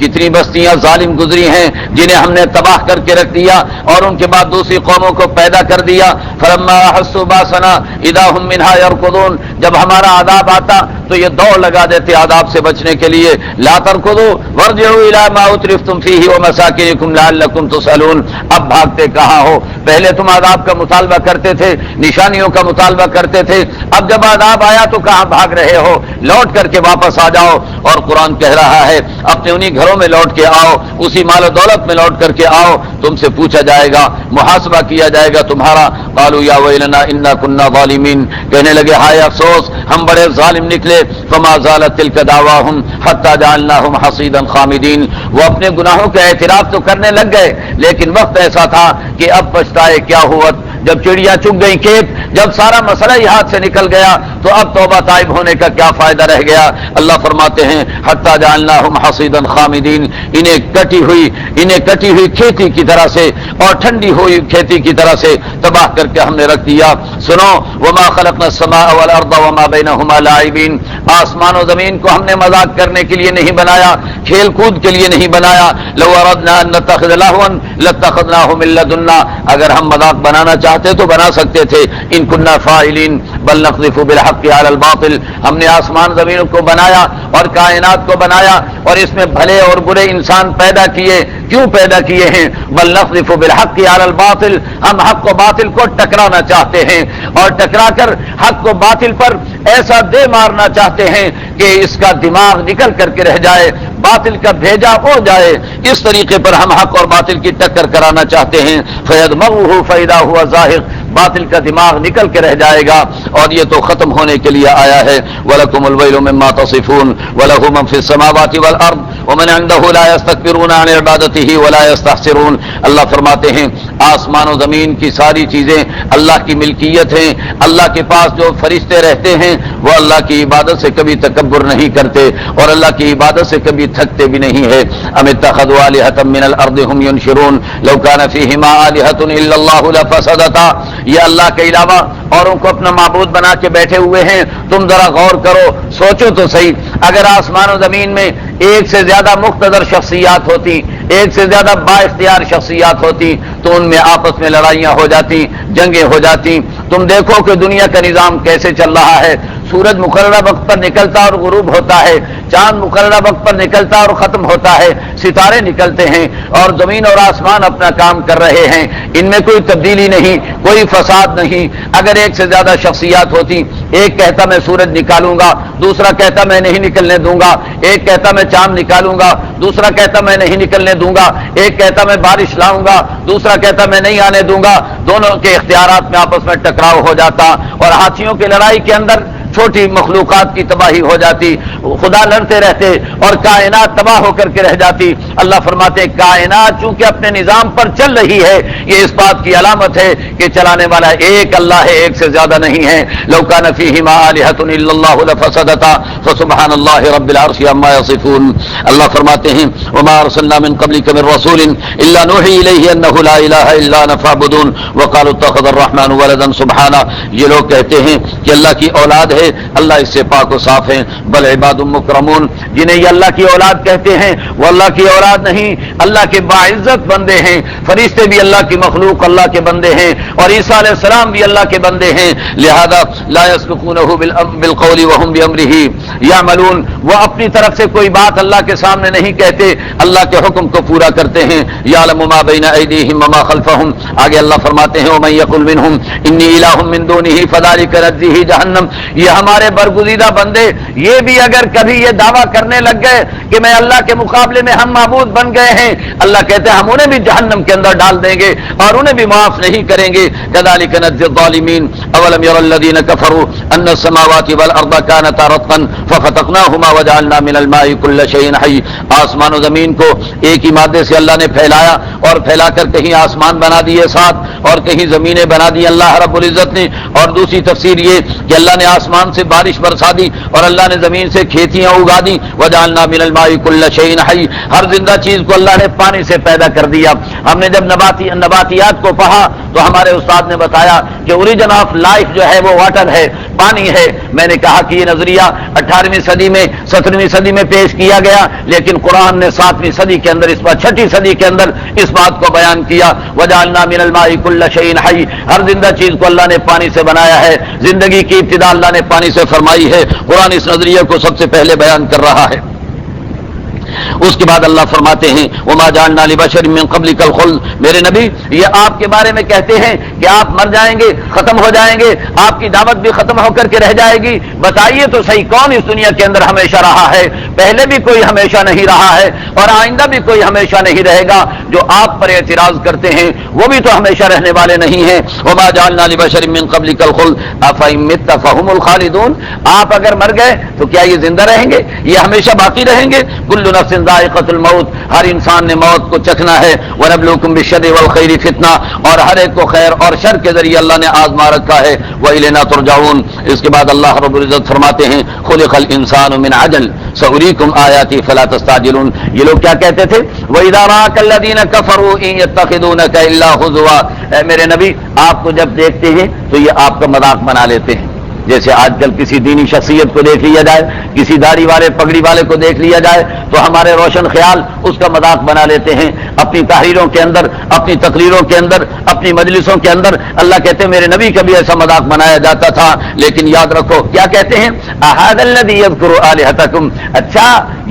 کتنی بستیاں ظالم گزری ہیں جنہیں ہم نے تباہ کر کے رکھ دیا اور ان کے بعد دوسری قوموں کو پیدا کر دیا. فلما احسوا باسنا اذا هم منها يركضون، جب ہمارا عذاب آتا تو یہ دوڑ لگا دیتے عذاب سے بچنے کے لیے. لا تركضوا وارجعوا الى ما اترفتم فيه ومساكنكم لعلكم تسألون. اب بھاگتے کہاں ہو؟ پہلے تم عذاب کا مطالبہ کرتے تھے، نشانیوں کا مطالبہ کرتے تھے، اب جب عذاب آیا تو کہاں بھاگ رہے ہو؟ لوٹ کر کے واپس آ جاؤ. اور قرآن کہہ رہا ہے اپنے انہی گھروں میں لوٹ کے آؤ، اسی مال و دولت میں لوٹ کر کے آؤ. تم سے پوچھا جائے گا، محاسبہ کیا جائے گا تمہارا. قالوا یا ویلنا انا كنا ظالمین، کہنے لگے ہائے افسوس ہم بڑے ظالم نکلے. فما زالت تلك دعواهم حتى جعلناهم حصيدا خامدين. وہ اپنے گناہوں کا اعتراف تو کرنے لگ گئے لیکن وقت ایسا تھا کہ اب پچھتائے کیا ہوا. جب چڑیا چگ گئی کھیت، جب سارا مسئلہ ہی ہاتھ سے نکل گیا تو اب توبہ تائب ہونے کا کیا فائدہ رہ گیا. اللہ فرماتے ہیں حتی جعلناہم حصیدا خامدین، انہیں کٹی ہوئی کھیتی کی طرح سے اور ٹھنڈی ہوئی کھیتی کی طرح سے تباہ کر کے ہم نے رکھ دیا. سنو وما خلقنا السماء والارض وما بینہما لاعبین، آسمان و زمین کو ہم نے مذاق کرنے کے لیے نہیں بنایا، کھیل کود کے لیے نہیں بنایا. لو اردنا ان نتخذ لہوا لاتخذناہ من لدنا، اگر ہم مذاق بنانا چاہتے تو بنا سکتے تھے. ان كنا فاعلین بل نقذف بالحق على الباطل، ہم نے آسمان زمین کو بنایا اور کائنات کو بنایا اور اس میں بھلے اور برے انسان پیدا کیے. کیوں پیدا کیے ہیں؟ بل نقذف بالحق على الباطل، ہم حق و باطل کو ٹکرانا چاہتے ہیں اور ٹکرا کر حق و باطل پر ایسا دے مارنا چاہتے ہیں کہ اس کا دماغ نکل کر کے رہ جائے، باطل کا بھیجا ہو جائے. اس طریقے پر ہم حق اور باطل کی ٹکر کرانا چاہتے ہیں. فیدمغه فاذا هو زاهق، باطل کا دماغ نکل کے رہ جائے گا اور یہ تو ختم ہونے کے لیے آیا ہے. وَلَكُمُ الْوَيْلُ مِمَّا تَصِفُونَ وَلَهُ مَن فِي السَّمَاوَاتِ وَالْأَرْضِ وَمَنْ عِندَهُ لَا يَسْتَكْبِرُونَ عَنْ عِبَادَتِهِ وَلَا يَسْتَحْسِرُونَ. اللہ فرماتے ہیں آسمان و زمین کی ساری چیزیں اللہ کی ملکیت ہیں. اللہ کے پاس جو فرشتے رہتے ہیں وہ اللہ کی عبادت سے کبھی تکبر نہیں کرتے اور اللہ کی عبادت سے کبھی تھکتے بھی نہیں ہے. أَمِ اتَّخَذُوا آلِهَةً مِّنَ الْأَرْضِ هُمْ يُنشِرُونَ لَوْ كَانَ فِيهِمَا آلِهَةٌ إِلَّا اللَّهُ لَفَسَدَتَا. یہ اللہ کے علاوہ اوروں کو اپنا معبود بنا کے بیٹھے ہوئے ہیں. تم ذرا غور کرو، سوچو تو صحیح، اگر آسمان و زمین میں ایک سے زیادہ مقتدر شخصیات ہوتی، ایک سے زیادہ با اختیار شخصیات ہوتی تو ان میں آپس میں لڑائیاں ہو جاتی، جنگیں ہو جاتی. تم دیکھو کہ دنیا کا نظام کیسے چل رہا ہے. سورج مقررہ وقت پر نکلتا اور غروب ہوتا ہے، چاند مقررہ وقت پر نکلتا اور ختم ہوتا ہے، ستارے نکلتے ہیں اور زمین اور آسمان اپنا کام کر رہے ہیں. ان میں کوئی تبدیلی نہیں، کوئی فساد نہیں. اگر ایک سے زیادہ شخصیات ہوتی، ایک کہتا میں سورج نکالوں گا، دوسرا کہتا میں نہیں نکلنے دوں گا، ایک کہتا میں چاند نکالوں گا، دوسرا کہتا میں نہیں نکلنے دوں گا، ایک کہتا میں بارش لاؤں گا، دوسرا کہتا میں نہیں آنے دوں گا. دونوں کے اختیارات میں آپس میں ٹکراؤ ہو جاتا اور ہاتھیوں کی لڑائی کے اندر چھوٹی مخلوقات کی تباہی ہو جاتی. خدا لڑتے رہتے اور کائنات تباہ ہو کر کے رہ جاتی. اللہ فرماتے ہیں کائنات چونکہ اپنے نظام پر چل رہی ہے یہ اس بات کی علامت ہے کہ چلانے والا ایک اللہ ہے، ایک سے زیادہ نہیں ہے. لو کان فیہما آلہۃ الا اللہ لفسدتا فسبحان اللہ رب العرش عما یصفون. اللہ فرماتے ہیں وما ارسلنا من قبلک من رسول الا نوحی الیہ انہ لا الہ الا انا فاعبدون وقالوا اتخذ الرحمن ولدا سبحانہ. یہ لوگ کہتے ہیں کہ اللہ کی اولاد ہے، اللہ اس سے پاک و صاف ہیں. بل عباد مکرمون، جنہیں یہ اللہ کی اولاد کہتے ہیں وہ اللہ کی اولاد نہیں، اللہ کے باعزت بندے ہیں. فرشتے بھی اللہ کی مخلوق، اللہ کے بندے ہیں اور عیسیٰ علیہ السلام بھی اللہ کے بندے ہیں. لہذا لا يسبقونه بالقول وهم بأمره يعملون، وہ اپنی طرف سے کوئی بات اللہ کے سامنے نہیں کہتے، اللہ کے حکم کو پورا کرتے ہیں. يعلم ما بين أيديهم وما خلفهم. آگے اللہ فرماتے ہیں ومن يقل منهم إني إله من دونه فذلك نجزيه جهنم. یہ ہمارے برگزیدہ بندے یہ بھی اگر کبھی یہ دعویٰ کرنے لگ گئے کہ میں اللہ کے مقابلے میں ہم معبود بن گئے ہیں، اللہ کہتے ہیں ہم انہیں بھی جہنم کے اندر ڈال دیں گے اور انہیں بھی معاف نہیں کریں گے. كذلك نجزي الظالمين اولم يرى الذين كفروا ان السماوات والارض كانتا رتقا ففتقناهما وجعلنا من الماء كل شيء حي. آسمان و زمین کو ایک ہی مادے سے اللہ نے پھیلایا اور پھیلا کر کہیں آسمان بنا دیے ساتھ اور کہیں زمینیں بنا دی اللہ رب العزت نے. اور دوسری تفسیر یہ کہ اللہ نے آسمان سے بارش برسا دی اور اللہ نے زمین سے کھیتیاں اگا دی. وجعلنا من الماء كل شيء حي. ہر زندہ چیز کو اللہ نے پانی سے پیدا کر دیا. ہم نے جب نباتیات کو پڑھا تو ہمارے استاد نے بتایا کہ اوریجن آف لائف جو ہے وہ واٹر ہے، پانی ہے. میں نے کہا کہ یہ نظریہ 18ویں صدی میں 17ویں صدی میں پیش کیا گیا، لیکن قرآن نے 7ویں صدی کے اندر، اس بات 6ٹھی صدی کے اندر اس بات کو بیان کیا، وجعلنا من الماء كل شيء حي، ہر زندہ چیز کو اللہ نے پانی سے بنایا ہے، زندگی کی ابتدا اللہ نے پانی سے فرمائی ہے۔ قرآن اس نظریے کو سب سے پہلے بیان کر رہا ہے۔ اس کے بعد اللہ فرماتے ہیں وما جعلنا لبشر من قبلك الخلد، میرے نبی یہ آپ کے بارے میں کہتے ہیں کہ آپ مر جائیں گے، ختم ہو جائیں گے، آپ کی دعوت بھی ختم ہو کر کے رہ جائے گی، بتائیے تو صحیح کون اس دنیا کے اندر ہمیشہ رہا ہے؟ پہلے بھی کوئی ہمیشہ نہیں رہا ہے اور آئندہ بھی کوئی ہمیشہ نہیں رہے گا۔ جو آپ پر اعتراض کرتے ہیں وہ بھی تو ہمیشہ رہنے والے نہیں ہیں۔ وما جعلنا لبشر من قبلك الخلد افإن مت فهم الخالدون، آپ اگر مر گئے تو کیا یہ زندہ رہیں گے؟ یہ ہمیشہ باقی رہیں گے؟ کل نفس ذائقۃ الموت، ہر انسان نے موت کو چکھنا ہے۔ وَنَبْلُوكُمْ بِالشَّرِّ وَالْخَيْرِ فِتْنَةً، اور ہر ایک کو خیر اور شر کے ذریعے اللہ نے آزما رکھا ہے۔ وَإِلَيْنَا تُرْجَعُونَ، اس کے بعد اللہ رب العزت فرماتے ہیں خُلِقَ الْإِنسَانُ مِنْ عَجَلٍ سَأُرِيكُمْ آيَاتِي فَلَا تَسْتَعْجِلُونَ، یہ لوگ کیا کہتے تھے؟ وَإِذَا رَآكَ الَّذِينَ كَفَرُوا إِن يَتَّخِذُونَكَ إِلَّا هُزُوًا، اے میرے نبی آپ کو جب دیکھتے ہیں تو یہ آپ کا مذاق بنا لیتے ہیں۔ جیسے آج کل کسی دینی شخصیت کو دیکھ لیا جائے، کسی داڑھی والے پگڑی والے کو دیکھ لیا جائے تو ہمارے روشن خیال اس کا مذاق بنا لیتے ہیں اپنی تحریروں کے اندر، اپنی تقریروں کے اندر، اپنی مجلسوں کے اندر۔ اللہ کہتے ہیں میرے نبی کا بھی ایسا مذاق بنایا جاتا تھا، لیکن یاد رکھو کیا کہتے ہیں؟ احد الذی یذکر آلہتکم، اچھا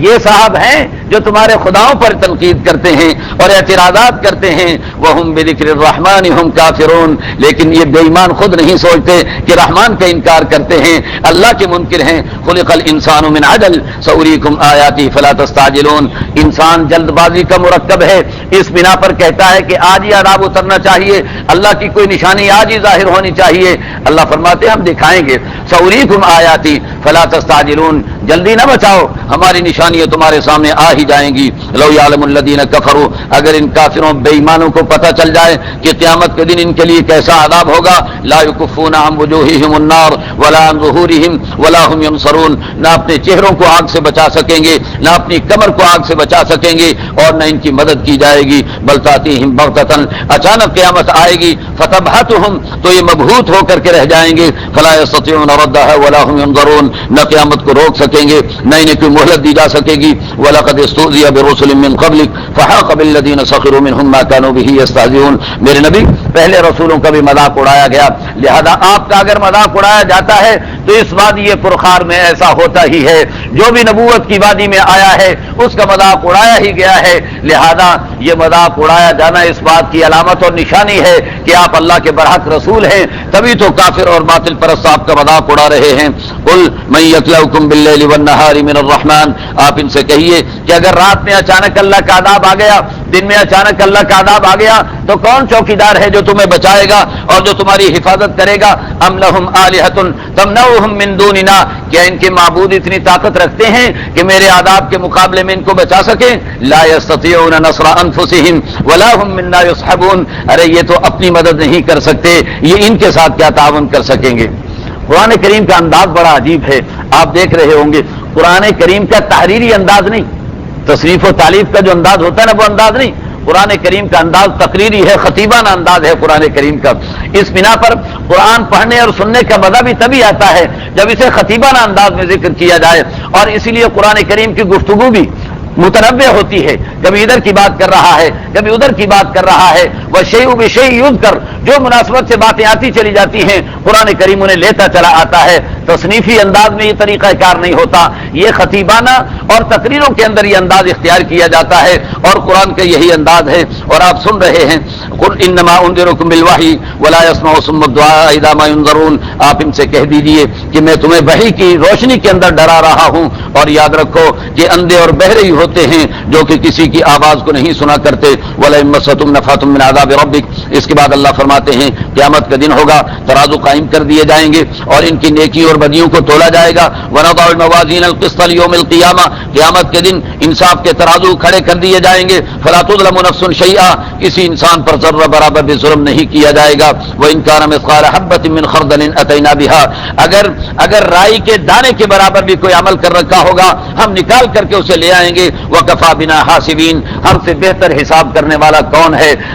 یہ صاحب ہیں جو تمہارے خداؤں پر تنقید کرتے ہیں اور اعتراضات کرتے ہیں۔ وہم بذکر الرحمن ہم کافرون، لیکن یہ بے ایمان خود نہیں سوچتے کہ رحمان کا انکار کرتے ہیں، اللہ کے منکر ہیں۔ خلق الانسان من عجل سأریکم آیاتی فلا تستعجلون، انسان جلد بازی کا مرکب ہے، اس بنا پر کہتا ہے کہ آج ہی عذاب اترنا چاہیے، اللہ کی کوئی نشانی آج ہی ظاہر ہونی چاہیے۔ اللہ فرماتے ہیں ہم دکھائیں گے، سأریکم آیاتی فلا تستعجلون، جلدی نہ بچاؤ، ہماری نشانیاں تمہارے سامنے آ ہی جائیں گی۔ لو یعلم الذین کفروا، اگر ان کافروں بے ایمانوں کو پتہ چل جائے کہ قیامت کے دن ان کے لیے کیسا عذاب ہوگا، لا یکفون عن وجوہہم النار ولا عن ظہورہم ولا هم ينصرون، نہ اپنے چہروں کو آگ سے بچا سکیں گے، نہ اپنی کمر کو آگ سے بچا سکیں گے، اور نہ ان کی مدد کی جائے گی۔ بل تاتیہم بغتۃ، اچانک قیامت آئے گی، فتبہتہم، تو یہ مبہوت ہو کر کے رہ جائیں گے، فلا یستطیعون ردها ولا هم ينظرون، نہ قیامت کو روک سکیں گے، نہ انہیں کوئی مہلت دی جا سکے گی۔ وَلَقَدْ اسْتُهْزِئَ بِرُسُلٍ مِّن قَبْلِكَ فَحَاقَ بِالَّذِينَ سَخِرُوا مِنْهُم مَّا كَانُوا بِهِ يَسْتَهْزِئُونَ، میرے نبی پہلے رسولوں کا بھی مذاق اڑایا گیا، لہذا آپ کا اگر مذاق اڑایا جاتا ہے تو اس وادی پرخار میں ایسا ہوتا ہی ہے، جو بھی نبوت کی وادی میں آیا ہے اس کا مذاق اڑایا ہی گیا ہے، لہذا یہ مذاق اڑایا جانا اس بات کی علامت اور نشانی ہے کہ آپ اللہ کے برحق رسول ہیں، تبھی تو کافر اور باطل پرست آپ کا مذاق اڑا رہے ہیں۔ قل من یکلؤکم باللیل والنہار من الرحمن، آپ ان سے کہیے کہ اگر رات میں اچانک اللہ کا عذاب آ گیا، دن میں اچانک اللہ کا عذاب آ گیا تو کون چوکیدار ہے جو تمہیں بچائے گا اور جو تمہاری حفاظت کرے گا؟ ام لہم آلہۃ تمنعهم من دوننا، کیا ان کے معبود اتنی طاقت رکھتے ہیں کہ میرے عذاب کے مقابلے میں ان کو بچا سکیں؟ لا یستطیعون نصر انفسهم ولا هم منا یصحبون، ارے یہ تو اپنی مدد نہیں کر سکتے، یہ ان کے ساتھ کیا تعاون کر سکیں گے؟ قرآن کریم کا انداز بڑا عجیب ہے، آپ دیکھ رہے ہوں گے قرآن کریم کا تحریری انداز نہیں، تصریف و تعلیف کا جو انداز ہوتا ہے نا وہ انداز نہیں، قرآن کریم کا انداز تقریری ہے، خطیبانہ انداز ہے قرآن کریم کا۔ اس بنا پر قرآن پڑھنے اور سننے کا مزہ بھی تبھی آتا ہے جب اسے خطیبانہ انداز میں ذکر کیا جائے، اور اسی لیے قرآن کریم کی گفتگو بھی متنوع ہوتی ہے، کبھی ادھر کی بات کر رہا ہے، کبھی ادھر کی بات کر رہا ہے۔ وَشَيْءٌ بِشَيْءٍ يُذْكَرُ، جو مناسبت سے باتیں آتی چلی جاتی ہیں قرآن کریم انہیں لیتا چلا آتا ہے۔ تصنیفی انداز میں یہ طریقہ کار نہیں ہوتا، یہ خطیبانہ اور تقریروں کے اندر یہ انداز اختیار کیا جاتا ہے، اور قرآن کا یہی انداز ہے، اور آپ سن رہے ہیں قُلْ إِنَّمَا أُنذِرُكُم بِالْوَحْيِ وَلَا يَسْمَعُ صُمُّ الدُّعَاءَ إِذَا مَا يُنذَرُونَ، آپ ان سے کہہ دیجئے کہ میں تمہیں وحی کی روشنی کے اندر ڈرا رہا ہوں، اور یاد رکھو کہ اندھے اور بہرے ہی ہوتے ہیں جو کہ کسی کی آواز کو نہیں سنا کرتے۔ وَلَئِن مَّسَّتْهُمْ نَفْحَةٌ مِّنْ عَذَابِ رَبِّكَ، اس کے بعد اللہ فرماتے ہیں قیامت کا دن ہوگا، ترازو قائم کر دیے جائیں گے اور ان کی نیکی اور بدیوں کو تولا جائے گا۔ وَنَضَعُ الْمَوَازِينَ الْقِسْطَ لِيَوْمِ الْقِيَامَةِ، قیامت کے دن انصاف کے ترازو کھڑے کر دیے جائیں گے۔ فَلَا تُظْلَمُ نَفْسٌ شَيْئًا، کسی انسان پر ذرہ برابر بھی ظلم نہیں کیا جائے گا۔ وَإِنْ كَانَ مِثْقَالَ حَبَّةٍ مِّنْ خَرْدَلٍ أَتَيْنَا بِهَا، اگر رائی کے دانے کے برابر بھی کوئی عمل کر رکھا ہوگا ہم نکال کر کے اسے لے آئیں گے۔ وَكَفَى بِنَا حَاسِبِينَ، ہم سے بہتر حساب کرنے والا کون ہے،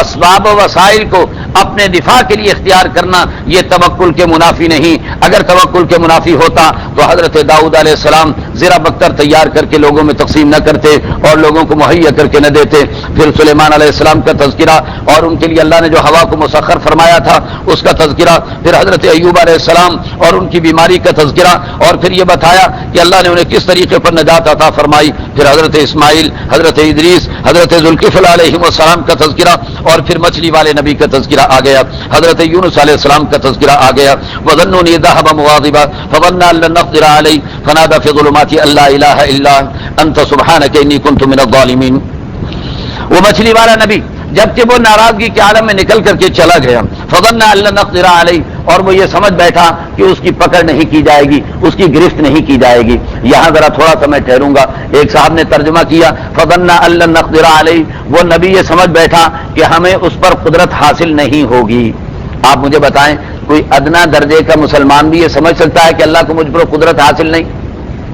اسباب و وسائل کو اپنے دفاع کے لیے اختیار کرنا یہ توکل کے منافی نہیں. اگر توکل کے منافی ہوتا تو حضرت داؤد علیہ السلام زرہ بکر تیار کر کے لوگوں میں تقسیم نہ کرتے اور لوگوں کو مہیا کر کے نہ دیتے. پھر سلیمان علیہ السلام کا تذکرہ اور ان کے لیے اللہ نے جو ہوا کو مسخر فرمایا تھا اس کا تذکرہ. پھر حضرت ایوب علیہ السلام اور ان کی بیماری کا تذکرہ, اور پھر یہ بتایا کہ اللہ نے انہیں کس طریقے پر نجات عطا فرمائی. پھر حضرت اسماعیل, حضرت ادریس, حضرت ذوالکفل علیہ السلام کا تذکرہ, اور پھر مچھلی والے نبی کا تذکرہ آ گیا. حضرت یونس علیہ السلام کا تذکرہ آ گیا. وظنون ذهب مغاضبا فظن ان لن نقدر عليه فنادى في الظلمات ان لا اله الا انت سبحانك اني كنت من الظالمين. وہ مچھلی والا نبی جبکہ وہ ناراضگی کے عالم میں نکل کر کے چلا گیا, فظن ان لن نقدر علیہ, اور وہ یہ سمجھ بیٹھا کہ اس کی پکڑ نہیں کی جائے گی, اس کی گرفت نہیں کی جائے گی. یہاں ذرا تھوڑا سا میں ٹھہروں گا. ایک صاحب نے ترجمہ کیا فظن ان لن نقدر علیہ, وہ نبی یہ سمجھ بیٹھا کہ ہمیں اس پر قدرت حاصل نہیں ہوگی. آپ مجھے بتائیں کوئی ادنا درجے کا مسلمان بھی یہ سمجھ سکتا ہے کہ اللہ کو مجھ پر قدرت حاصل نہیں؟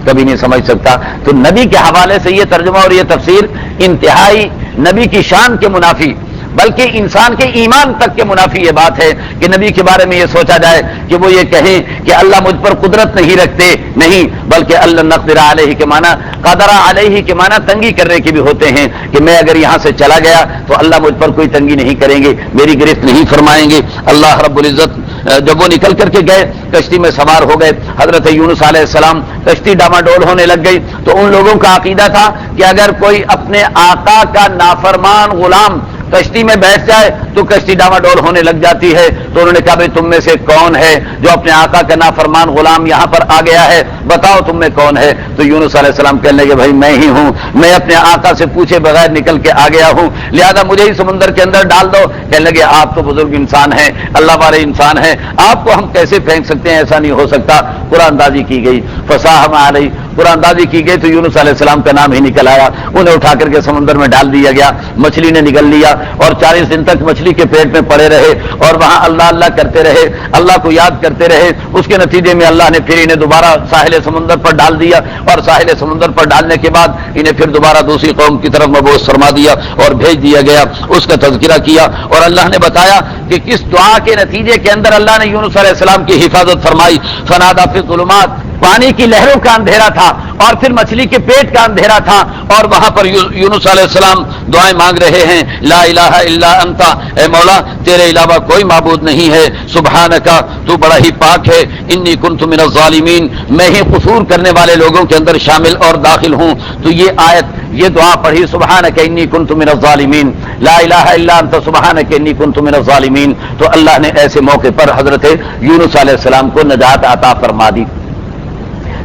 کبھی نہیں سمجھ سکتا. تو نبی کے حوالے سے یہ ترجمہ اور یہ تفسیر انتہائی نبی کی شان کے منافی, بلکہ انسان کے ایمان تک کے منافی یہ بات ہے کہ نبی کے بارے میں یہ سوچا جائے کہ وہ یہ کہیں کہ اللہ مجھ پر قدرت نہیں رکھتے. نہیں, بلکہ اللہ نقدر علیہ کے معنی قدر علیہ کے معنی تنگی کرنے کے بھی ہوتے ہیں کہ میں اگر یہاں سے چلا گیا تو اللہ مجھ پر کوئی تنگی نہیں کریں گے, میری گرفت نہیں فرمائیں گے. اللہ رب العزت جب وہ نکل کر کے گئے, کشتی میں سوار ہو گئے, حضرت یونس علیہ السلام, کشتی ڈاماڈول ہونے لگ گئی. تو ان لوگوں کا عقیدہ تھا کہ اگر کوئی اپنے آقا کا نافرمان غلام کشتی میں بیٹھ جائے تو کشتی ڈاماڈول ہونے لگ جاتی ہے. تو انہوں نے کہا بھائی تم میں سے کون ہے جو اپنے آقا کا نافرمان غلام یہاں پر آ گیا ہے, بتاؤ تم میں کون ہے. تو یونس علیہ السلام کہنے لگے بھائی میں ہی ہوں, میں اپنے آقا سے پوچھے بغیر نکل کے آ گیا ہوں, لہذا مجھے ہی سمندر کے اندر ڈال دو. کہنے لگے آپ تو بزرگ انسان ہیں, اللہ والے انسان ہیں, آپ کو ہم کیسے پھینک سکتے ہیں, ایسا نہیں ہو سکتا. قرآن اندازی کی گئی, فصاحم علیہ, قرآن اندازی کی گئی تو یونس علیہ السلام کا نام ہی نکل آیا. انہیں اٹھا کر کے سمندر میں ڈال دیا گیا, مچھلی نے نگل لیا اور 40 دن تک مچھلی کے پیٹ میں پڑے رہے اور وہاں اللہ اللہ کرتے رہے, اللہ کو یاد کرتے رہے. اس کے نتیجے میں اللہ نے پھر انہیں دوبارہ ساحل سمندر پر ڈال دیا, اور ساحل سمندر پر ڈالنے کے بعد انہیں پھر دوبارہ دوسری قوم کی طرف مبعوث فرما دیا اور بھیج دیا گیا. اس کا تذکرہ کیا اور اللہ نے بتایا کہ کس دعا کے نتیجے کے اندر اللہ نے یونس علیہ السلام کی حفاظت فرمائی. فنادى في الظلمات, پانی کی لہروں کا اندھیرا تھا اور پھر مچھلی کے پیٹ کا اندھیرا تھا, اور وہاں پر یونس علیہ السلام دعائیں مانگ رہے ہیں, لا الہ الا انت, اے مولا تیرے علاوہ کوئی معبود نہیں ہے, سبحانک, تو بڑا ہی پاک ہے, انی کنت من الظالمین, میں ہی قصور کرنے والے لوگوں کے اندر شامل اور داخل ہوں. تو یہ آیت, یہ دعا پڑھی سبحانک انی کنت من الظالمین, لا الہ الا انت سبحانک انی کنت من الظالمین, تو اللہ نے ایسے موقع پر حضرت یونس علیہ السلام کو نجات عطا فرما دی.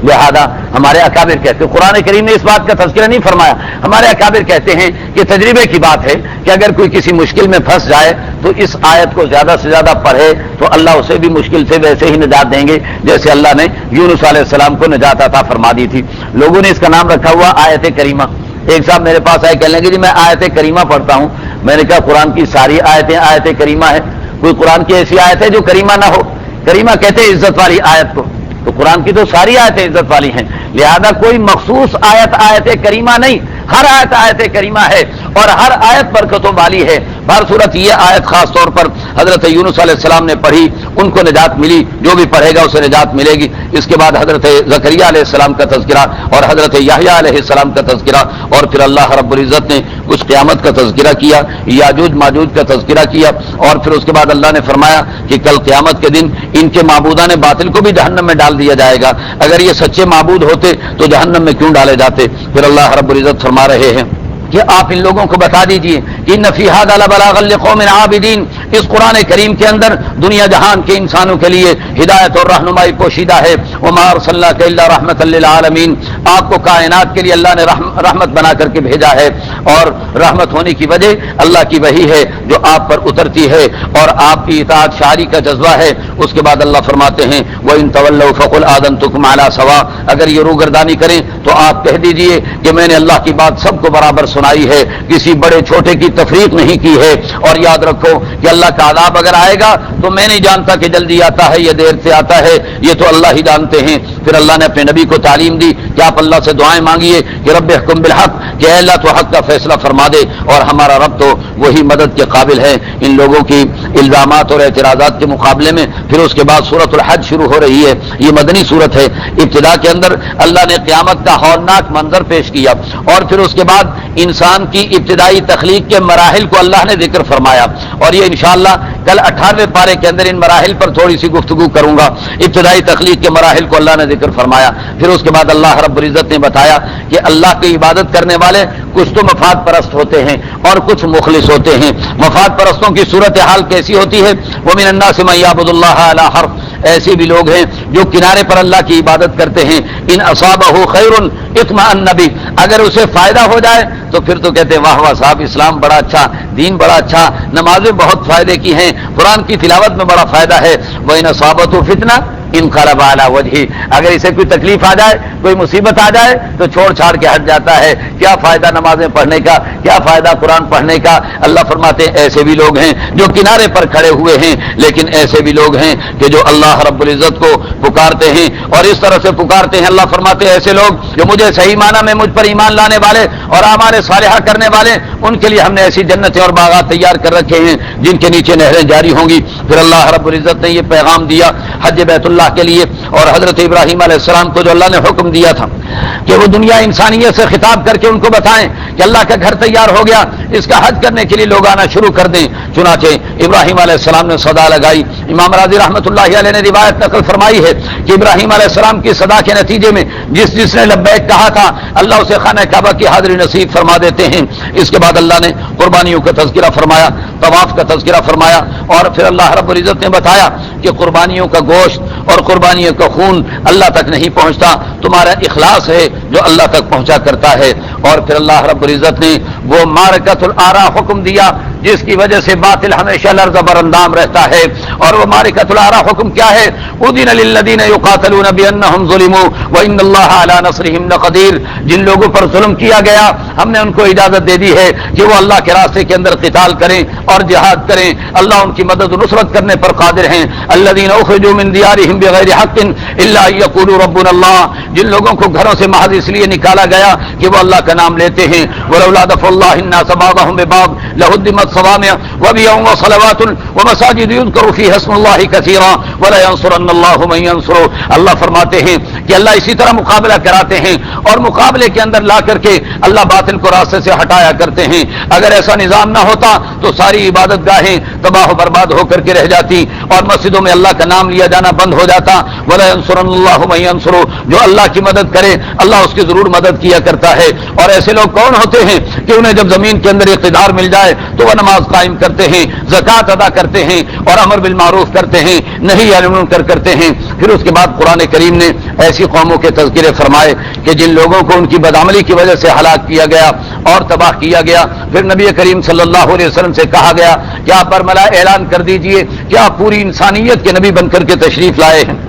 لہذا ہمارے اکابر کہتے ہیں, قرآن کریم نے اس بات کا تذکرہ نہیں فرمایا, ہمارے اکابر کہتے ہیں کہ تجربے کی بات ہے کہ اگر کوئی کسی مشکل میں پھنس جائے تو اس آیت کو زیادہ سے زیادہ پڑھے تو اللہ اسے بھی مشکل سے ویسے ہی نجات دیں گے جیسے اللہ نے یونس علیہ السلام کو نجات عطا فرما دی تھی. لوگوں نے اس کا نام رکھا ہوا آیت کریمہ. ایک صاحب میرے پاس آئے, کہنے لگے جی میں آیت کریمہ پڑھتا ہوں. میں نے کہا قرآن کی ساری آیتیں آیت کریمہ ہے, کوئی قرآن کی ایسی آیت ہے جو کریمہ نہ ہو؟ کریمہ کہتے ہیں عزت والی آیت کو, تو قرآن کی تو ساری آیتیں عزت والی ہیں, لہذا کوئی مخصوص آیت آیت کریمہ نہیں, ہر آیت آیت کریمہ ہے اور ہر آیت برکتوں والی ہے. بہر صورت یہ آیت خاص طور پر حضرت یونس علیہ السلام نے پڑھی, ان کو نجات ملی, جو بھی پڑھے گا اسے نجات ملے گی. اس کے بعد حضرت زکریا علیہ السلام کا تذکرہ اور حضرت یحییٰ علیہ السلام کا تذکرہ, اور پھر اللہ رب العزت نے کچھ قیامت کا تذکرہ کیا, یاجوج ماجوج کا تذکرہ کیا, اور پھر اس کے بعد اللہ نے فرمایا کہ کل قیامت کے دن ان کے معبودان باطل کو بھی جہنم میں ڈال دیا جائے گا. اگر یہ سچے معبود ہوتے تو جہنم میں کیوں ڈالے جاتے؟ پھر اللہ رب العزت فرما رہے ہیں کہ آپ ان لوگوں کو بتا دیجئے کہ ان فی ھذا لبلاغا لقوم عابدین, اس قرآن کریم کے اندر دنیا جہان کے انسانوں کے لیے ہدایت اور رہنمائی پوشیدہ ہے. وما ارسلناک الا رحمۃ للعالمین, آپ کو کائنات کے لیے اللہ نے رحمت بنا کر کے بھیجا ہے, اور رحمت ہونے کی وجہ اللہ کی وحی ہے جو آپ پر اترتی ہے اور آپ کی اطاعت شاعری کا جذبہ ہے. اس کے بعد اللہ فرماتے ہیں وَإِن تَوَلَّوْا فَقُلْ آذَنْتُكُمْ عَلَىٰ سَوَاءٍ, اگر یہ روگردانی کریں تو تو آپ کہہ دیجئے کہ میں نے اللہ کی بات سب کو برابر سنائی ہے، کسی بڑے چھوٹے کی تفریق نہیں کی ہے، اور یاد رکھو کہ اللہ کا عذاب اگر آئے گا تو میں نہیں جانتا کہ جلدی آتا ہے یا دیر سے آتا ہے، یہ تو اللہ ہی جانتے ہیں۔ پھر اللہ نے اپنے نبی کو تعلیم دی کہ آپ اللہ سے دعائیں مانگیے کہ رب احکم بالحق، کہ اے اللہ تو حق کا فیصلہ فرما دے، اور ہمارا رب تو وہی مدد کے قابل ہے ان لوگوں کی الزامات اور اعتراضات کے مقابلے میں۔ پھر اس کے بعد سورۃ الحج شروع ہو رہی ہے، یہ مدنی سورت ہے۔ ابتدا کے اندر اللہ نے قیامت کا ہولناک منظر پیش کیا، اور پھر اس کے بعد انسان کی ابتدائی تخلیق کے مراحل کو اللہ نے ذکر فرمایا، اور یہ انشاءاللہ کل 18ویں پارے کے اندر ان مراحل پر تھوڑی سی گفتگو کروں گا۔ ابتدائی تخلیق کے مراحل کو اللہ نے ذکر فرمایا، پھر اس کے بعد اللہ رب العزت نے بتایا کہ اللہ کی عبادت کرنے والے کچھ تو مفاد پرست ہوتے ہیں اور کچھ مخلص ہوتے ہیں۔ مفاد پرستوں کی صورتحال کیسی ہوتی ہے؟ وَمِنَ النَّاسِ مَن يَعْبُدُ اللَّهَ عَلَىٰ حَرْفٍ، ایسے بھی لوگ ہیں جو کنارے پر اللہ کی عبادت کرتے ہیں۔ ان اصابہ خیر اطمأن بہ، اگر اسے فائدہ ہو جائے تو پھر تو کہتے ہیں واہ واہ صاحب، اسلام بڑا اچھا، دین بڑا اچھا، نمازیں بہت فائدے کی ہیں، قرآن کی تلاوت میں بڑا فائدہ ہے۔ وَإِنْ أَصَابَتْهُ فِتْنَةٌ انقلب علی وجہہ، اگر اسے کوئی تکلیف آ جائے، کوئی مصیبت آ جائے تو چھوڑ چھاڑ کے ہٹ جاتا ہے۔ کیا فائدہ نمازیں پڑھنے کا، کیا فائدہ قرآن پڑھنے کا؟ اللہ فرماتے ہیں ایسے بھی لوگ ہیں جو کنارے پر کھڑے ہوئے ہیں، لیکن ایسے بھی لوگ ہیں کہ جو اللہ رب العزت کو پکارتے ہیں، اور اس طرح سے پکارتے ہیں۔ اللہ فرماتے ہیں ایسے لوگ جو مجھے صحیح معنی میں مجھ پر ایمان لانے والے اور اعمال صالحہ کرنے والے، ان کے لیے ہم نے ایسی جنتیں اور باغات تیار کر رکھے ہیں جن کے نیچے نہریں جاری ہوں گی۔ پھر اللہ رب العزت نے یہ پیغام دیا حج بیت اللہ کے لیے، اور حضرت ابراہیم علیہ السلام کو جو اللہ نے حکم دیا تھا کہ وہ دنیا انسانیت سے خطاب کر کے ان کو بتائیں کہ اللہ کا گھر تیار ہو گیا، اس کا حج کرنے کے لیے لوگ آنا شروع کر دیں۔ چنانچہ ابراہیم علیہ السلام نے صدا لگائی۔ امام راضی رحمۃ اللہ علیہ نے روایت نقل فرمائی ہے کہ ابراہیم علیہ السلام کی صدا کے نتیجے میں جس نے لبیک کہا تھا، اللہ اسے خانہ کعبہ کی حاضری نصیب فرما دیتے ہیں۔ اس کے بعد اللہ نے قربانیوں کا تذکرہ فرمایا، طواف کا تذکرہ فرمایا، اور پھر اللہ رب العزت نے بتایا کہ قربانیوں کا گوشت اور قربانیوں کا خون اللہ تک نہیں پہنچتا، تمہارا اخلاص ہے جو اللہ تک پہنچا کرتا ہے۔ اور پھر اللہ رب العزت نے وہ معرکۃ الآراء حکم دیا جس کی وجہ سے باطل ہمیشہ لرز بر اندام رہتا ہے، اور وہ معرکۃ الآراء حکم کیا ہے؟ اذن للذین یقاتلون بانہم ظلموا وان اللہ علی نصرہم لقدیر، جن لوگوں پر ظلم کیا گیا ہم نے ان کو اجازت دے دی ہے کہ وہ اللہ کے راستے کے اندر قتال کریں اور جہاد کریں، اللہ ان کی مدد و نصرت کرنے پر قادر ہیں۔ الذین اخرجوا من دیارہم بغیر حق الا ان یقولوا ربنا اللہ، جن لوگوں کو گھروں سے محض اس لیے نکالا گیا کہ وہ اللہ کا نام لیتے ہیں۔ ولولا دفع اللہ الناس بعضهم ببعض لهدمت صوامع وبيع وصلوات ومساجد يذكر فيها اسم الله كثيرا ولا ينصرن الله من ينصره، اللہ فرماتے ہیں کہ اللہ اسی طرح مقابلہ کراتے ہیں اور مقابلے کے اندر لا کر کے اللہ باطل کو راستے سے ہٹایا کرتے ہیں۔ اگر ایسا نظام نہ ہوتا تو ساری عبادت گاہیں تباہ و برباد ہو کر کے رہ جاتی اور مسجدوں میں اللہ کا نام لیا جانا بند ہو جاتا۔ ولا ينصرن الله من ينصره، جو اللہ کی مدد کرے اللہ اس کی ضرور مدد کیا کرتا ہے۔ اور ایسے لوگ کون ہوتے ہیں کہ انہیں جب زمین کے اندر اقتدار مل جائے تو وہ نماز قائم کرتے ہیں، زکوٰۃ ادا کرتے ہیں اور امر بالمعروف کرتے ہیں، نہی عن المنکر کرتے ہیں۔ پھر اس کے بعد قرآن کریم نے ایسی قوموں کے تذکرے فرمائے کہ جن لوگوں کو ان کی بدعملی کی وجہ سے ہلاک کیا گیا اور تباہ کیا گیا۔ پھر نبی کریم صلی اللہ علیہ وسلم سے کہا گیا کہ آپ برملا اعلان کر دیجئے کہ آپ پوری انسانیت کے نبی بن کر کے تشریف لائے ہیں۔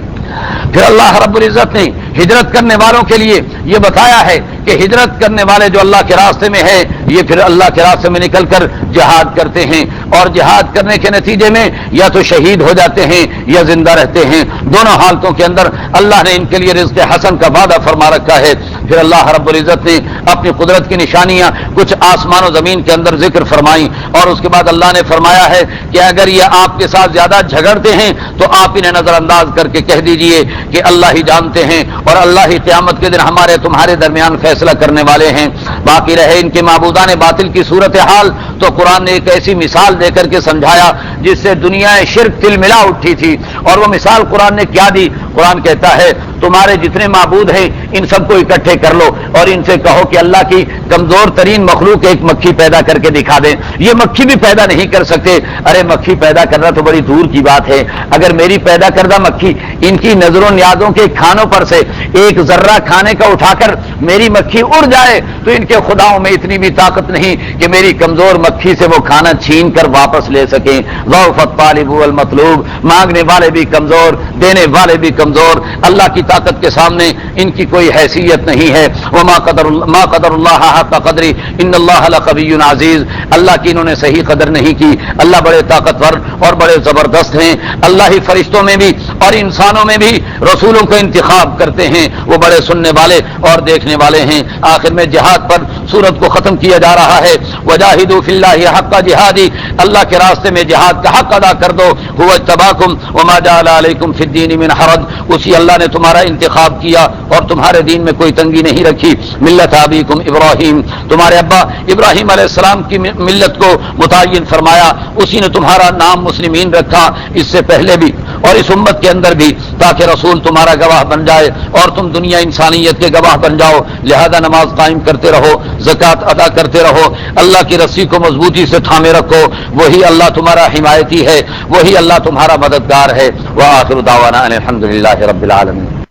پھر اللہ رب العزت نے ہجرت کرنے والوں کے لیے یہ بتایا ہے کہ ہجرت کرنے والے جو اللہ کے راستے میں ہے یہ پھر اللہ کے راستے میں نکل کر جہاد کرتے ہیں، اور جہاد کرنے کے نتیجے میں یا تو شہید ہو جاتے ہیں یا زندہ رہتے ہیں، دونوں حالتوں کے اندر اللہ نے ان کے لیے رزق حسن کا وعدہ فرما رکھا ہے۔ پھر اللہ رب العزت نے اپنی قدرت کی نشانیاں کچھ آسمان و زمین کے اندر ذکر فرمائیں، اور اس کے بعد اللہ نے فرمایا ہے کہ اگر یہ آپ کے ساتھ زیادہ جھگڑتے ہیں تو آپ انہیں نظر انداز کر کے کہہ دیجئے کہ اللہ ہی جانتے ہیں اور اللہ ہی قیامت کے دن ہمارے تمہارے درمیان فیصلہ کرنے والے ہیں۔ باقی رہے ان کے معبودان باطل کی صورتحال، تو قرآن نے ایک ایسی مثال دے کر کے سمجھایا جس سے دنیا شرک تل ملا اٹھی تھی، اور وہ مثال قرآن نے کیا دی؟ قرآن کہتا ہے تمہارے جتنے معبود ہیں ان سب کو اکٹھے کر لو اور ان سے کہو کہ اللہ کی کمزور ترین مخلوق ایک مکھی پیدا کر کے دکھا دیں۔ یہ مکھی بھی پیدا نہیں کر سکتے۔ ارے مکھی پیدا کرنا تو بڑی دور کی بات ہے، اگر میری پیدا کردہ مکھی ان کی نظروں نیازوں کے کھانوں پر سے ایک ذرہ کھانے کا اٹھا کر میری مکھی اڑ جائے تو ان کے خداؤں میں اتنی بھی طاقت نہیں کہ میری کمزور مکھی سے وہ کھانا چھین کر واپس لے سکیں۔ ضعف الطالب والمطلوب، مانگنے والے بھی کمزور، دینے والے بھی کمزور، اللہ کی طاقت کے سامنے ان کی کوئی کوئی حیثیت نہیں ہے. وما قدر اللہ حق قدری ان اللہ لقوی عزیز. اللہ کی انہوں نے صحیح قدر نہیں کی. اللہ بڑے طاقتور اور بڑے زبردست ہیں. اللہ ہی فرشتوں میں بھی اور انسانوں میں بھی رسولوں کو انتخاب کرتے ہیں. وہ بڑے سننے والے اور دیکھنے والے ہیں. آخر میں جہاد پر سورت کو ختم کیا جا رہا ہے. وجاہدوا فی اللہ حق جہادی. اللہ کے راستے میں جہاد کا حق ادا کر دو. هو اجتباکم وما جعل علیکم فی الدین من حرج. اسی اللہ نے تمہارا انتخاب کیا اور تمہارے دین میں کوئی تنگی نہیں رکھی. ملت ابیکم ابراہیم. تمہارے ابا ابراہیم علیہ السلام کی ملت کو متعین فرمایا. اسی نے تمہارا نام مسلمین رکھا اس سے پہلے بھی اور اس امت کے اندر بھی, تاکہ رسول تمہارا گواہ بن جائے اور تم دنیا انسانیت کے گواہ بن جاؤ. لہذا نماز قائم کرتے رہو, زکوٰۃ ادا کرتے رہو, اللہ کی رسی کو مضبوطی سے تھامے رکھو. وہی اللہ تمہارا حمایتی ہے, وہی اللہ تمہارا مددگار ہے. وآخر دعوانا ان الحمد للہ رب العالمین.